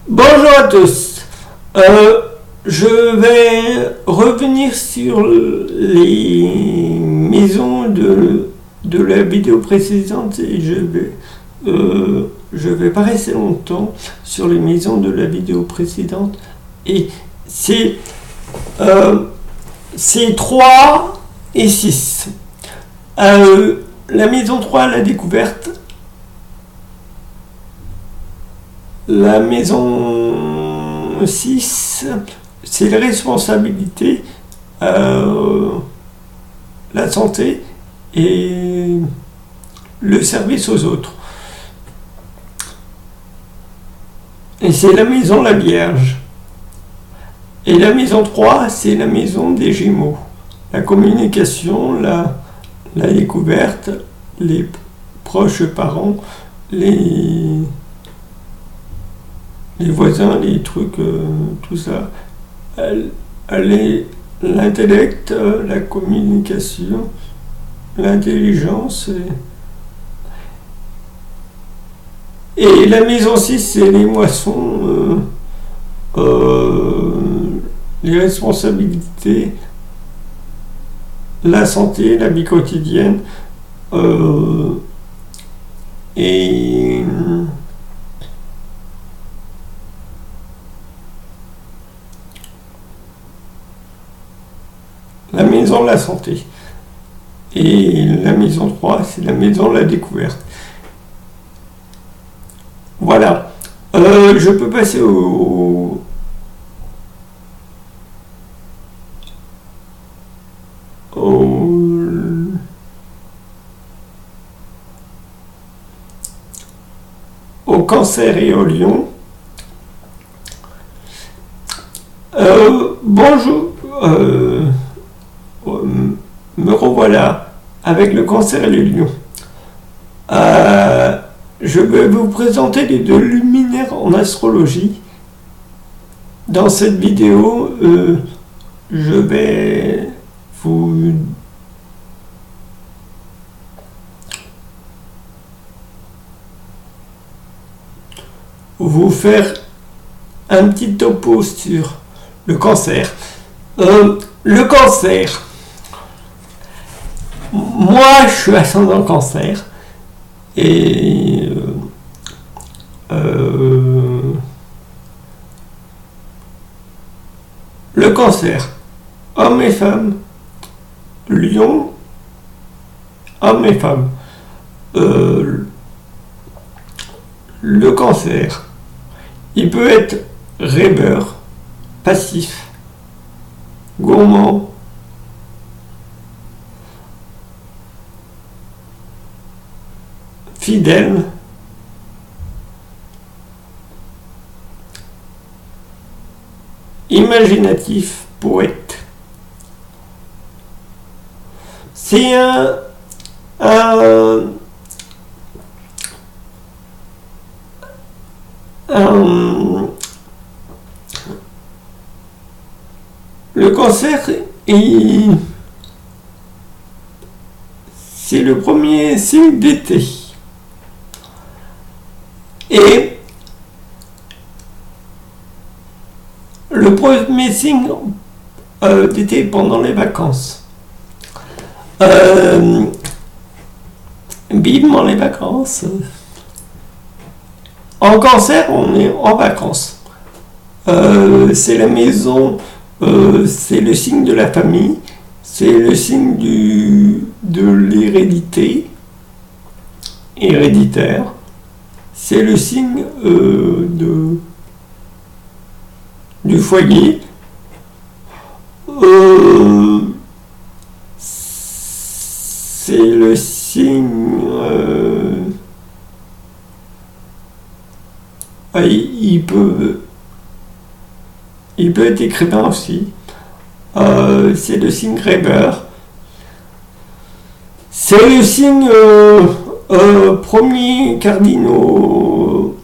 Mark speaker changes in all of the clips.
Speaker 1: Bonjour à tous. Je vais revenir sur les maisons de la vidéo précédente et je vais pas rester longtemps sur les maisons de la vidéo précédente. Et c'est 3 et 6. La maison 3, la découverte. La maison 6, c'est les responsabilités, la santé et le service aux autres. Et c'est la maison la Vierge. Et la maison 3, c'est la maison des Gémeaux. La communication, la découverte, les proches parents, les voisins, les trucs, tout ça. L'intellect, la communication, l'intelligence. Et la maison 6, c'est les moissons, les responsabilités, la santé, la vie quotidienne, et la maison de la santé. Et la maison 3, c'est la maison de la découverte. Voilà. Je peux passer au Cancer et au Lion. Bonjour. Me revoilà avec le Cancer et le Lion. Je vais vous présenter les 2 luminaires en astrologie. Dans cette vidéo, je vais vous faire un petit topo sur le Cancer. Le Cancer. Moi, je suis ascendant Cancer et le Cancer, hommes et femmes, Lion, hommes et femmes. Le Cancer, il peut être rêveur, passif, gourmand, fidèle, imaginatif, poète. C'est le Cancer, c'est le premier signe d'été. Et le premier signe d'été pendant les vacances. Vivement les vacances. En Cancer, on est en vacances. C'est la maison, c'est le signe de la famille, c'est le signe de l'hérédité, héréditaire. C'est le signe du foyer. C'est le signe... il peut être écrivain aussi. C'est le signe rêveur. C'est le signe... premier cardinaux,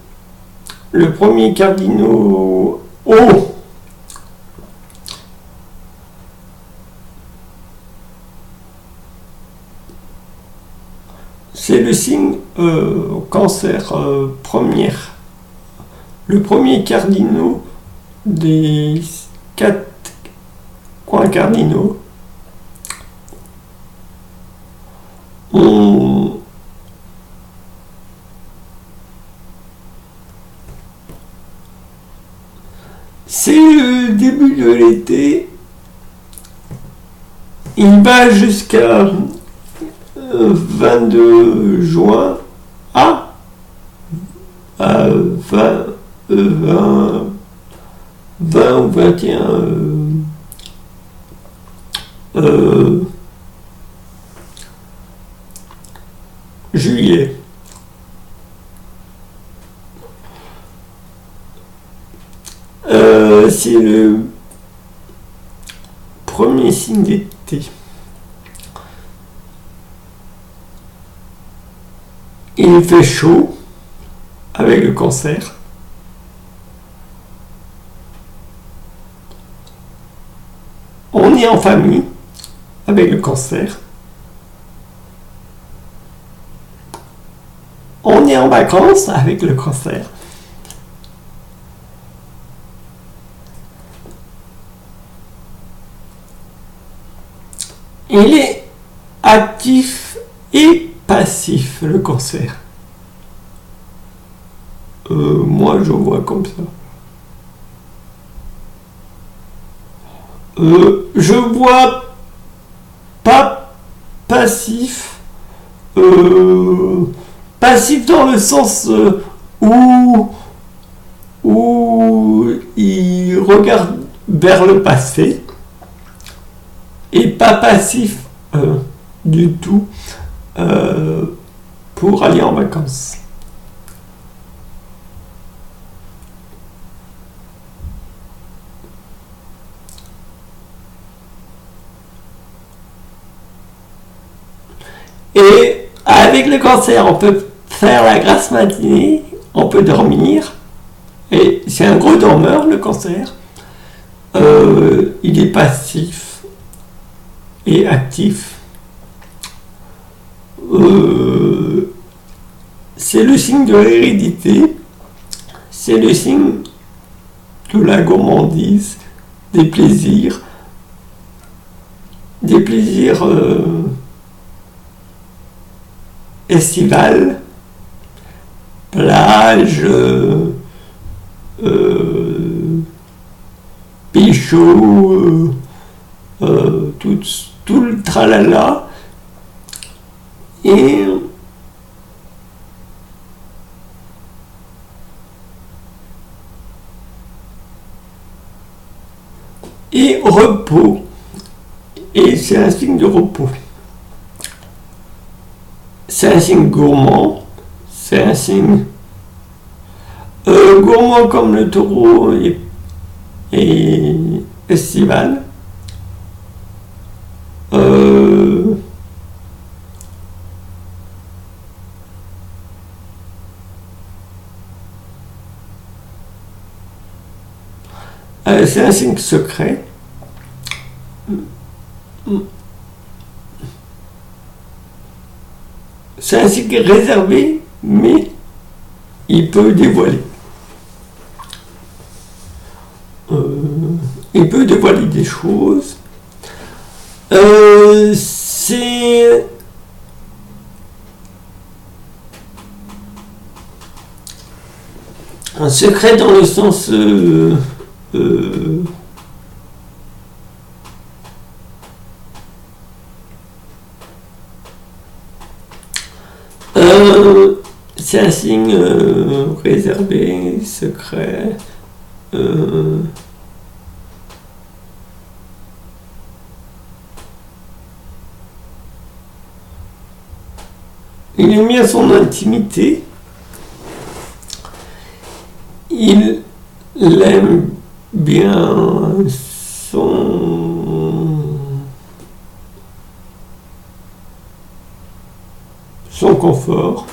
Speaker 1: le premier cardinaux haut. C'est le signe Cancer première le premier cardinaux des 4 coins cardinaux, c'est le début de l'été. Il va jusqu'à 22 juin à 20 ou 21 juillet. C'est le premier signe d'été. Il fait chaud avec le Cancer. On est en famille avec le Cancer. On est en vacances avec le Cancer. Il est actif et passif, le Cancer. Moi, je vois comme ça. Je vois pas passif. Passif dans le sens où il regarde vers le passé. Et pas passif du tout pour aller en vacances. Et avec le Cancer, on peut faire la grasse matinée, on peut dormir. Et c'est un gros dormeur, le Cancer. Il est passif et actif. C'est le signe de l'hérédité, c'est le signe de la gourmandise, des plaisirs estivales, plage, pécho, tout le tralala. Et repos. Et c'est un signe de repos. C'est un signe gourmand. C'est un signe gourmand comme le Taureau et estival. C'est un signe secret. C'est un signe réservé, mais il peut dévoiler. Il peut dévoiler des choses. C'est un secret dans le sens c'est un signe réservé, secret. Il est mis à son intimité. Il aime bien son confort.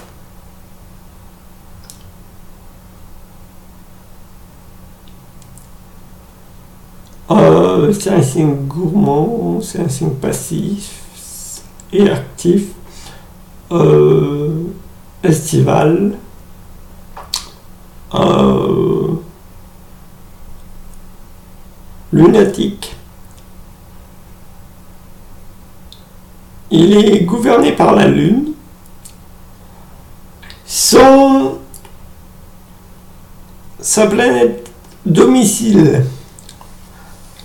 Speaker 1: C'est un signe gourmand, c'est un signe passif et actif, estival. lunatique. Il est gouverné par la Lune. Sa planète domicile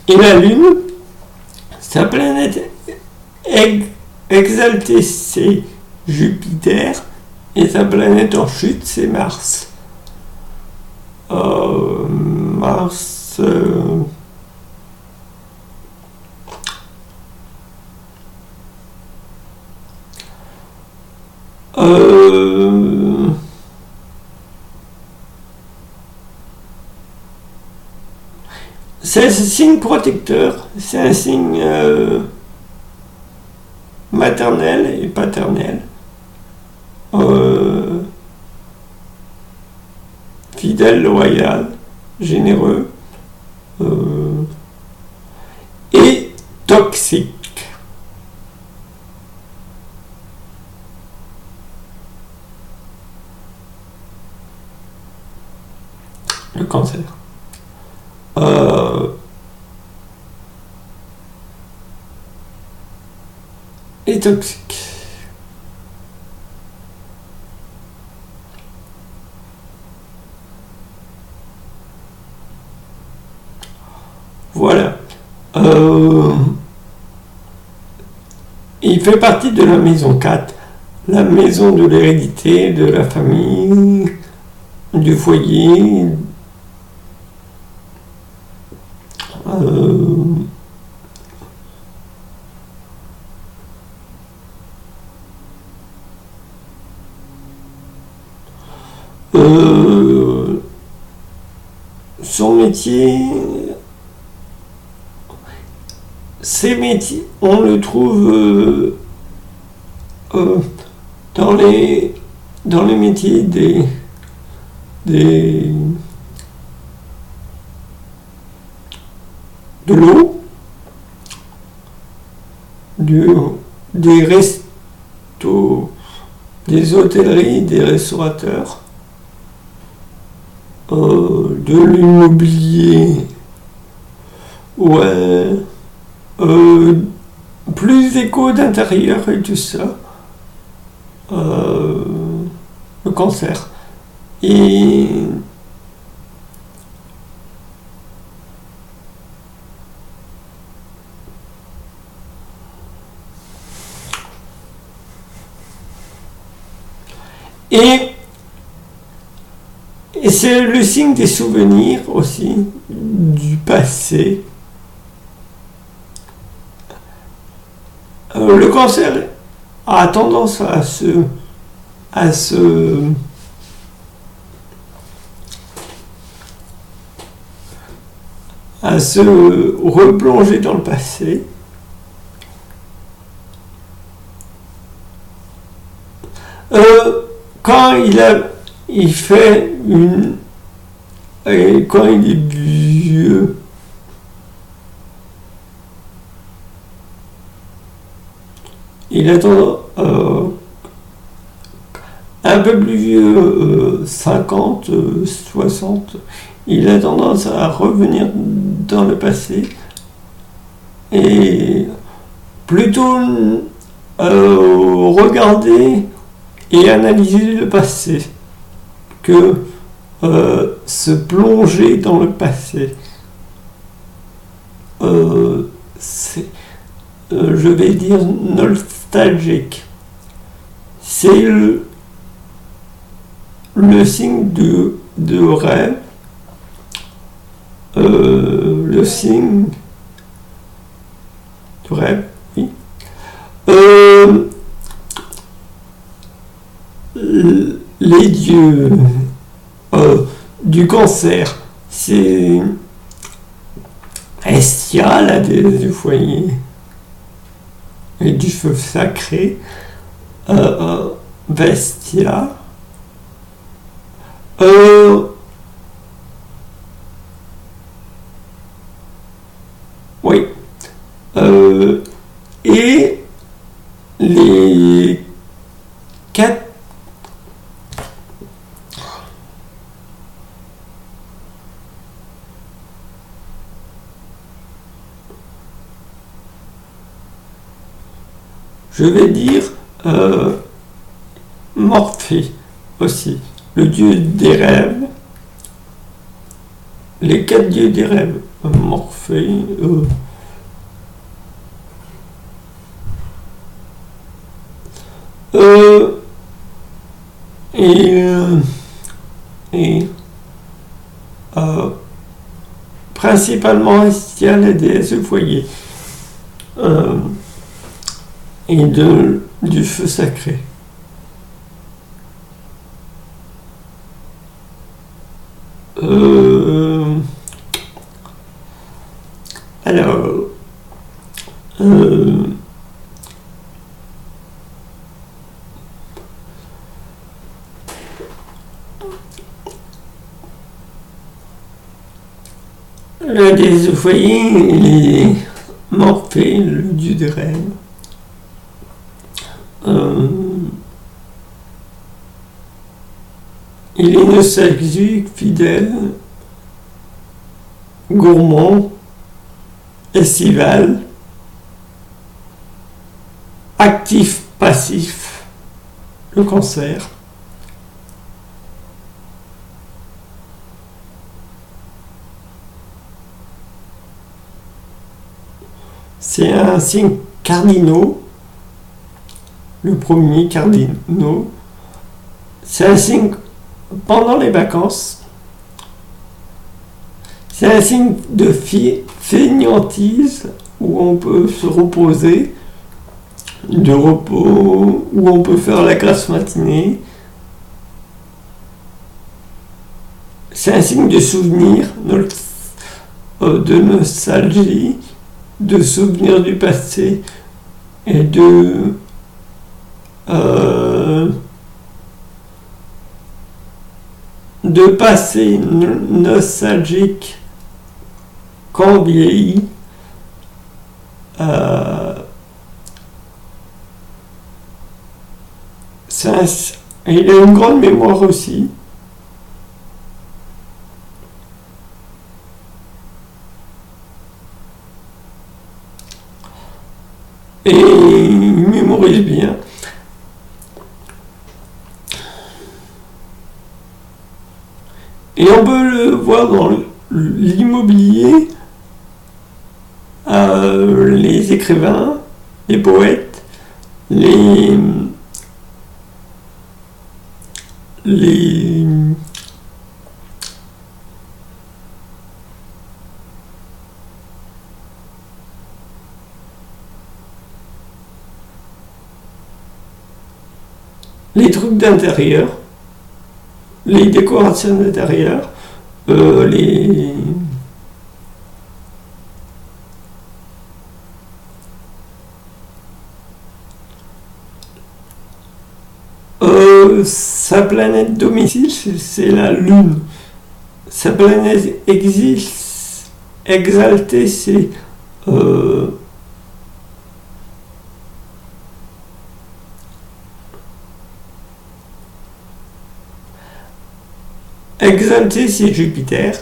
Speaker 1: est la Lune. Sa planète exaltée, c'est Jupiter. Et sa planète en chute, c'est Mars. Mars... c'est un signe protecteur, c'est un signe maternel et paternel, fidèle, loyal, généreux et toxique. Le cancer. Et toxique. Voilà. Il fait partie de la maison 4, la maison de l'hérédité, de la famille, du foyer, son métier, ses métiers, on le trouve dans les métiers de l'eau, des restos, des hôtelleries, des restaurateurs, de l'immobilier, ouais, plus éco d'intérieur et tout ça, le cancer. Et c'est le signe des souvenirs aussi, du passé. Le cancer a tendance à se replonger dans le passé. Quand il fait et quand il est vieux, il a tendance, un peu plus vieux, 50, 60, il a tendance à revenir dans le passé et plutôt regarder et analyser le passé que se plonger dans le passé. C'est, je vais dire, nostalgique. C'est le signe de rêve, le signe du rêve, oui. Les dieux du cancer, c'est Hestia, la déesse du foyer et du feu sacré, Vestia, oui, et les quatre Je vais dire Morphée aussi, le dieu des rêves, les 4 dieux des rêves. Morphée. Et principalement Hestia, la déesse du foyer, et du feu sacré. Alors, la déesse du foyer, il est Morphée, le dieu des rêves. Il est nostalgique, fidèle, gourmand, estival, actif, passif, le cancer. C'est un signe cardinal, le premier cardinal. C'est un signe pendant les vacances. C'est un signe de fainéantise où on peut se reposer, de repos, où on peut faire la grasse matinée. C'est un signe de souvenir, de nostalgie, de souvenirs du passé et de passé nostalgique quand on vieillit. Il a une grande mémoire aussi. Et il mémorise bien. Et on peut le voir dans l'immobilier, les écrivains, les poètes, les trucs d'intérieur, les décorations d'intérieur, sa planète domicile, c'est la Lune. Sa planète exaltée, c'est exalté, c'est Jupiter.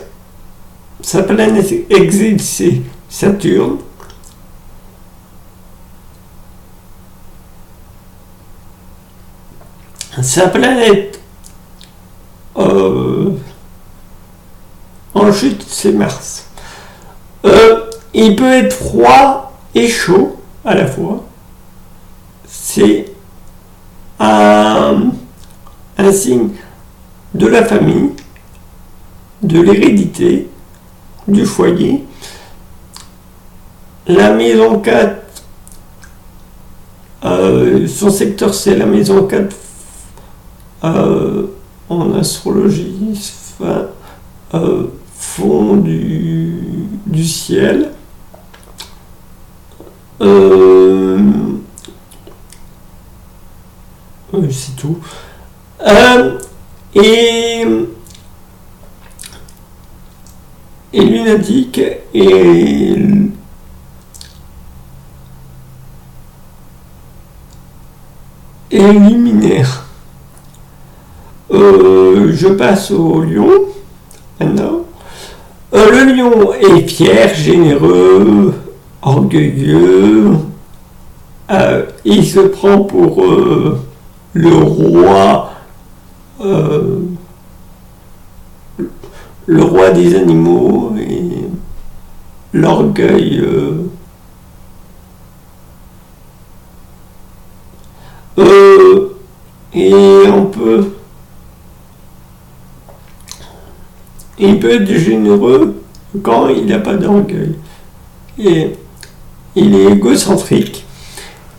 Speaker 1: Sa planète exilée, c'est Saturne. Sa planète en chute, c'est Mars. Il peut être froid et chaud à la fois. C'est un signe de la famille, de l'hérédité, du foyer. La maison 4, son secteur c'est la maison 4 en astrologie, fond du ciel. C'est tout. Et lunatique et luminaire. Je passe au lion maintenant. Le lion est fier, généreux, orgueilleux, Il se prend pour le roi, le roi des animaux et l'orgueil. Et il peut être généreux quand il n'a pas d'orgueil. Et il est égocentrique,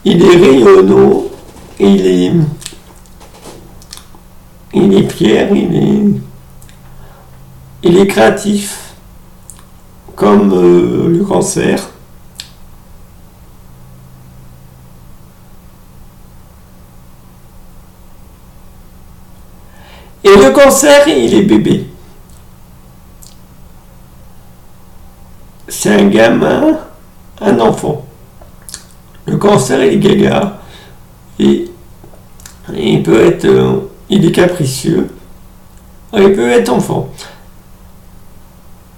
Speaker 1: il est rayonnant, il est fier, il est créatif, comme le cancer. Et le cancer, il est bébé. C'est un gamin, un enfant. Le cancer, il est gaga. Et il peut être... il est capricieux. Il peut être enfant.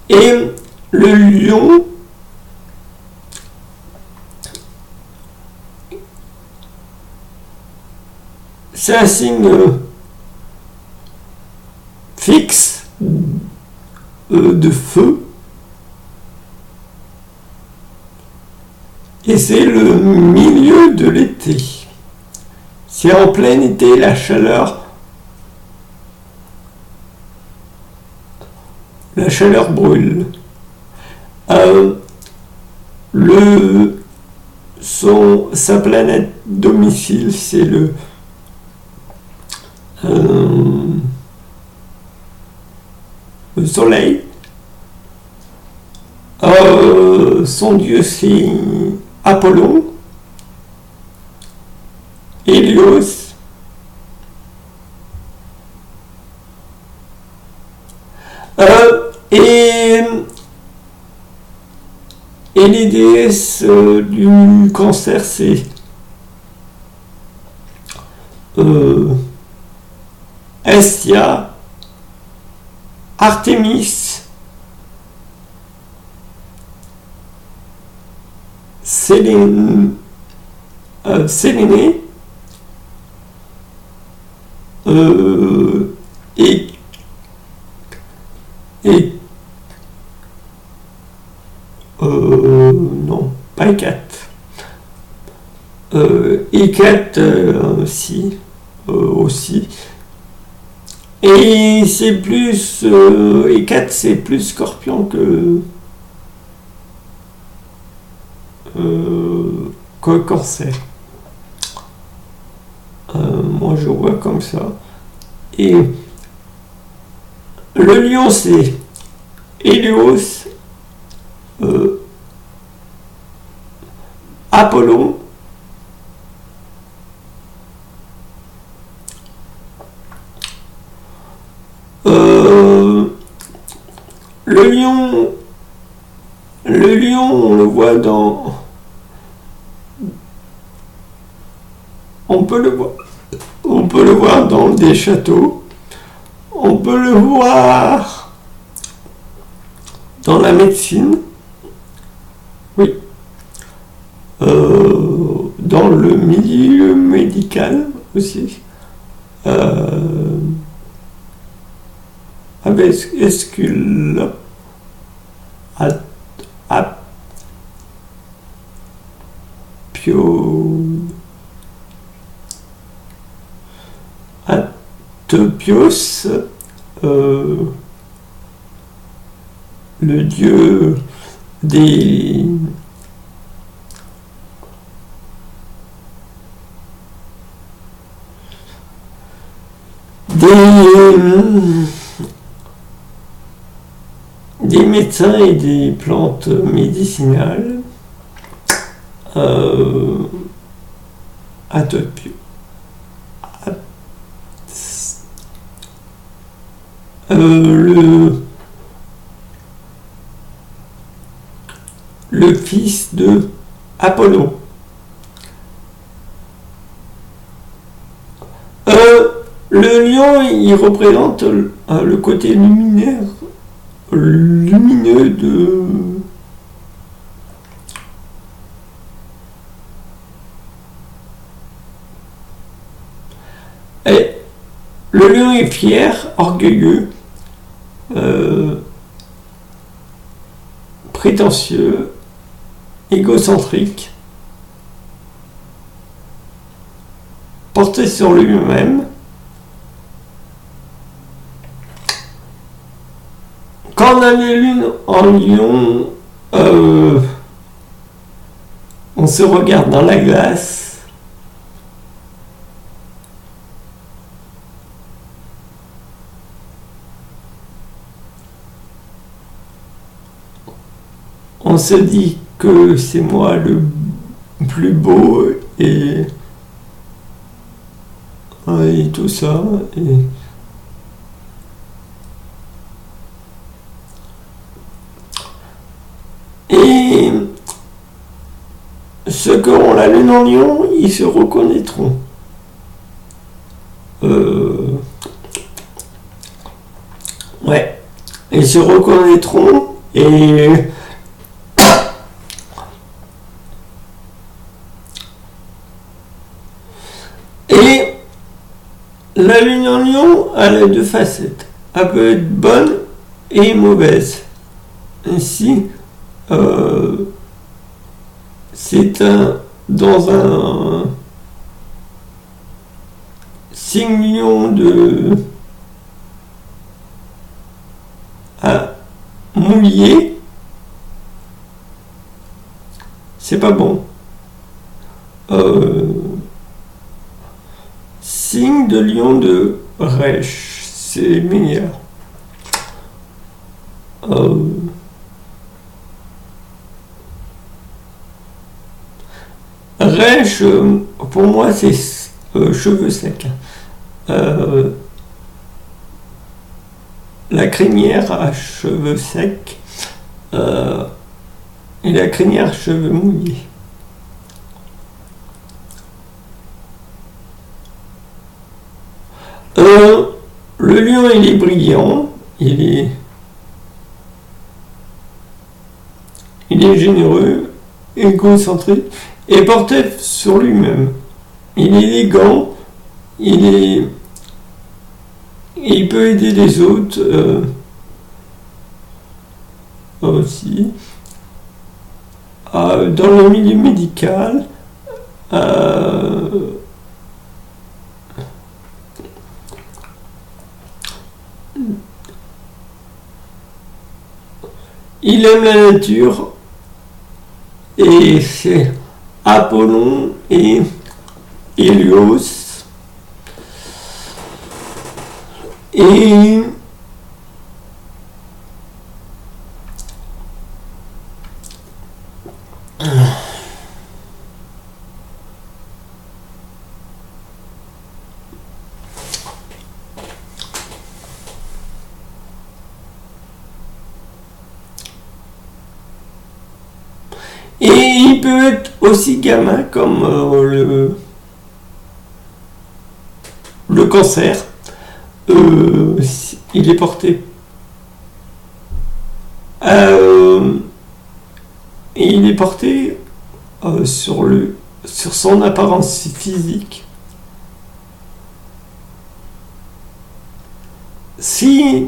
Speaker 1: Et le lion, c'est un signe fixe de feu. Et c'est le milieu de l'été. C'est en plein été, la chaleur brûle. Sa planète domicile, c'est le soleil. Son dieu, c'est Apollon, Hélios, et les déesses du cancer, c'est Hestia, Artémis, Sélénée, non, pas Hécate. Hécate aussi. Et c'est plus... Hécate, c'est plus Scorpion que Cancer. Moi, je vois comme ça. Et le lion, c'est Hélios, Apollon, le lion, on le voit dans... On peut le voir dans des châteaux. On peut le voir dans la médecine. Oui. Dans le milieu médical aussi. Avec Esculape. Atopios, le dieu des médecins et des plantes médicinales. Atopios. Le fils de Apollon. Le lion, il représente le côté lumineux Le lion est fier, orgueilleux, prétentieux, égocentrique, porté sur lui-même. Quand on a les lunes en lion, on se regarde dans la glace. On se dit que c'est moi le plus beau et tout ça. Et ceux qui auront la lune en lion, ils se reconnaîtront. Ouais. Ils se reconnaîtront et la lune en lion, elle a deux facettes. Elle peut être bonne et mauvaise. Ainsi, c'est dans un signe lion de mouillé, c'est pas bon. Signe de lion de rêche, c'est meilleur. Rêche, pour moi, c'est cheveux secs. La crinière à cheveux secs et la crinière à cheveux mouillés. Le lion, il est brillant, il est généreux, égocentrique et porté sur lui-même. Il est élégant, il peut aider les autres aussi. Dans le milieu médical, il aime la nature et c'est Apollon et Hélios. Et il peut être aussi gamin comme le cancer. Il est porté. Il est porté sur son apparence physique. Si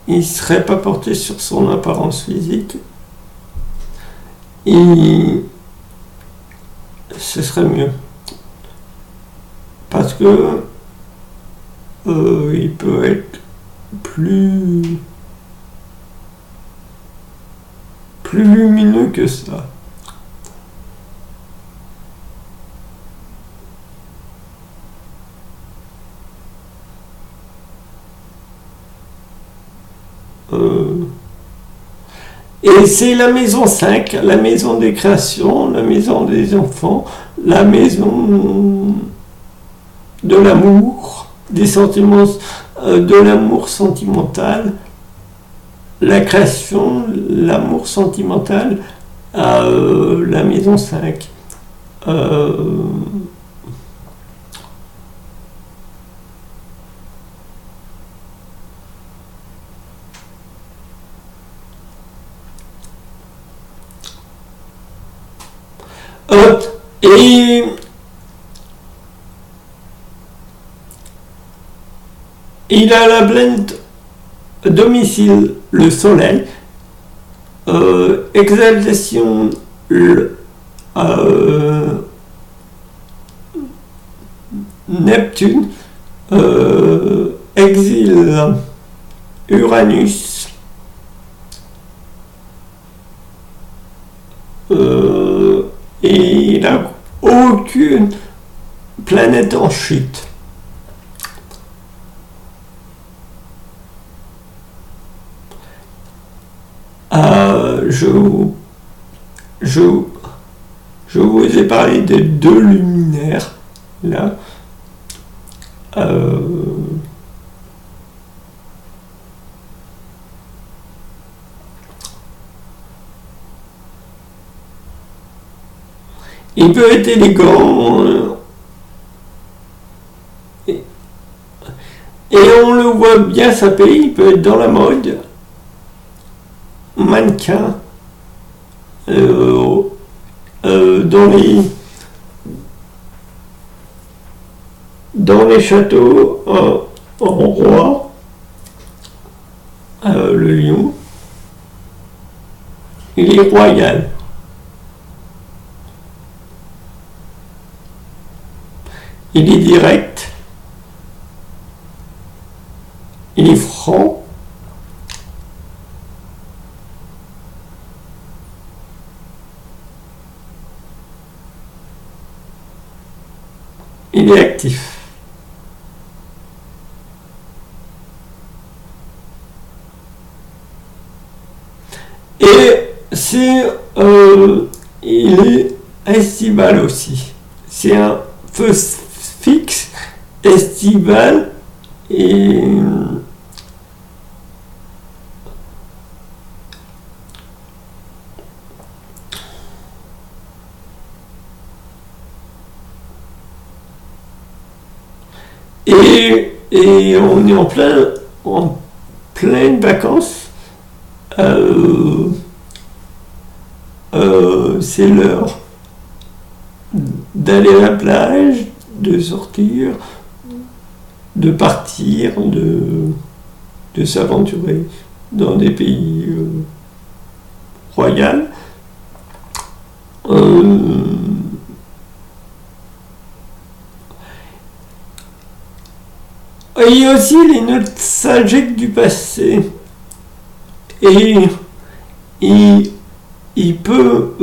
Speaker 1: il serait pas porté sur son apparence physique, ce serait mieux. Parce que il peut être plus lumineux que ça. Et c'est la maison 5, la maison des créations, la maison des enfants, la maison de l'amour, des sentiments, de l'amour sentimental, la création, l'amour sentimental, la maison 5. Et Il a la planète domicile, le Soleil, exaltation, Neptune, exil, Uranus, et il n'a aucune planète en chute. Je vous ai parlé des deux luminaires là. Il peut être élégant et on le voit bien saper. Il peut être dans la mode, mannequin, dans les châteaux, en roi, le lion, il est royal. Il est direct, il est franc, il est actif. Et il est estival aussi. C'est un feu fixe, estival, et on est en pleine vacances. C'est l'heure d'aller à la plage, de sortir, de partir, de s'aventurer dans des pays royaux. Il y a aussi les nostalgiques du passé. Et il peut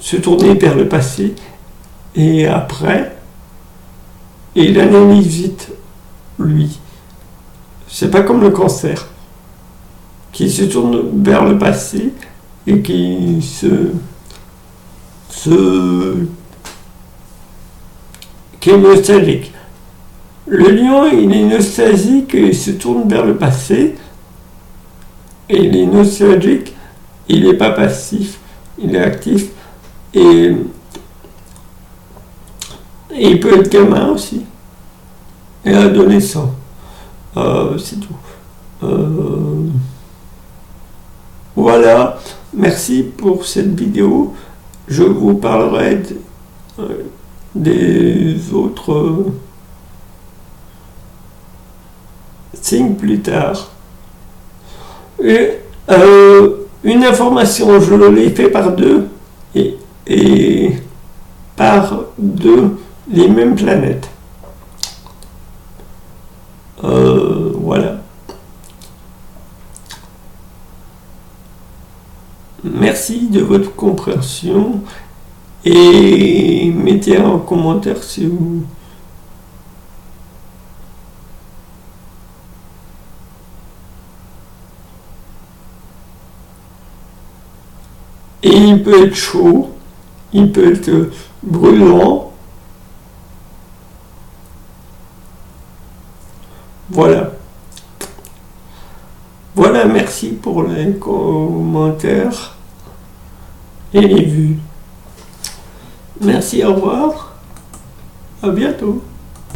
Speaker 1: se tourner vers le passé et après, il analyse vite, lui. C'est pas comme le cancer, qui se tourne vers le passé et qui qui est nostalgique. Le lion, il est nostalgique et il se tourne vers le passé. Et il est nostalgique, il n'est pas passif, il est actif. Et il peut être gamin aussi. Et adolescent. C'est tout. Voilà. Merci pour cette vidéo. Je vous parlerai des autres signes plus tard. Et une information, je l'ai fait par deux et par deux les mêmes planètes. Voilà. Merci de votre compréhension et mettez en commentaire si vous... Et il peut être chaud, il peut être brûlant. Voilà. Voilà, merci pour les commentaires et les vues. Merci, au revoir. À bientôt.